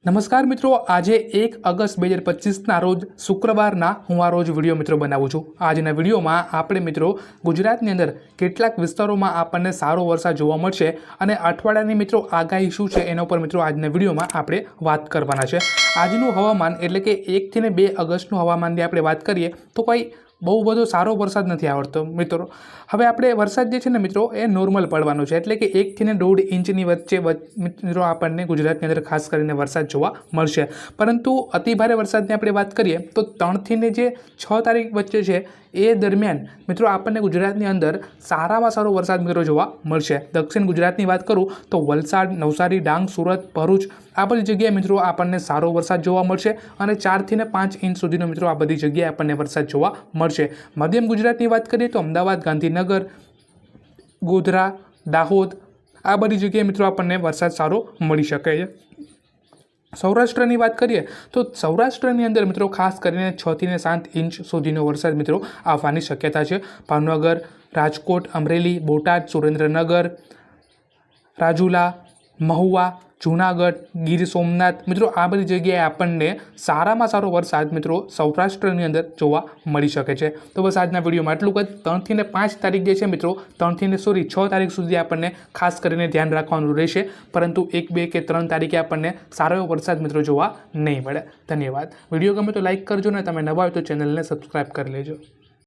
નમસ્કાર મિત્રો, આજે 1 ઓગસ્ટ 2025ના રોજ શુક્રવારના હું આ રોજ વિડીયો મિત્રો બનાવું છું। આજના વિડીયોમાં આપણે મિત્રો ગુજરાતની અંદર કેટલાક વિસ્તારોમાં આપણને સારો વરસાદ જોવા મળશે અને અઠવાડિયાની મિત્રો આગાહી શું છે એના ઉપર મિત્રો આજના વિડીયોમાં આપણે વાત કરવાના છે। આજનું હવામાન એટલે કે 1 થી 2 ઓગસ્ટનું હવામાનની આપણે વાત કરીએ તો કોઈ બહુ બધો સારો વરસાદ નથી આવતો મિત્રો। હવે આપણે વરસાદ જે છે ને મિત્રો એ નોર્મલ પડવાનો છે, એટલે કે 1 થી 1.5 ઇંચની વચ્ચે મિત્રો આપણને ગુજરાતની અંદર ખાસ કરીને વરસાદ જોવા મળશે। પરંતુ અતિભારે વરસાદની આપણે વાત કરીએ તો 3 થી જે 6 તારીખ વચ્ચે છે એ દરમિયાન મિત્રો આપણને ગુજરાતની અંદર સારામાં સારો વરસાદ મિત્રો જોવા મળશે। દક્ષિણ ગુજરાતની વાત કરું તો વલસાડ, નવસારી, ડાંગ, સુરત, ભરૂચ આ બધી જગ્યાએ મિત્રો આપણને સારો વરસાદ જોવા મળશે અને 4 થી 5 ઇંચ સુધીનો મિત્રો આ બધી જગ્યાએ આપણને વરસાદ જોવા મળશે। મધ્યમ ગુજરાતની વાત કરીએ તો અમદાવાદ, ગાંધીનગર, ગોધરા, દાહોદ આ બધી જગ્યાએ મિત્રો આપણને વરસાદ સારો મળી શકે છે। સૌરાષ્ટ્રની વાત કરીએ તો સૌરાષ્ટ્રની અંદર મિત્રો ખાસ કરીને 6 થી 7 ઇંચ સુધીનો વરસાદ મિત્રો આવવાની શક્યતા છે। ભાવનગર, રાજકોટ, અમરેલી, બોટાદ, સુરેન્દ્રનગર, રાજુલા, મહુવા, જૂનાગઢ, ગીર સોમનાથ મિત્રો આ બધી જગ્યાએ આપણને સારામાં સારો વરસાદ મિત્રો સૌરાષ્ટ્રની અંદર જોવા મળી શકે છે। તો બસ આજના વિડીયોમાં એટલું જ। 3 થી 5 તારીખ જે છે મિત્રો 6 તારીખ સુધી આપણને ખાસ કરીને ધ્યાન રાખવાનું રહેશે, પરંતુ 1, 2 કે 3 તારીખે આપણને સારો એવો વરસાદ મિત્રો જોવા નહીં મળે। ધન્યવાદ। વિડીયો ગમે તો લાઇક કરજો ને તમે નવા હોય તો ચેનલને સબસ્ક્રાઈબ કરી લેજો।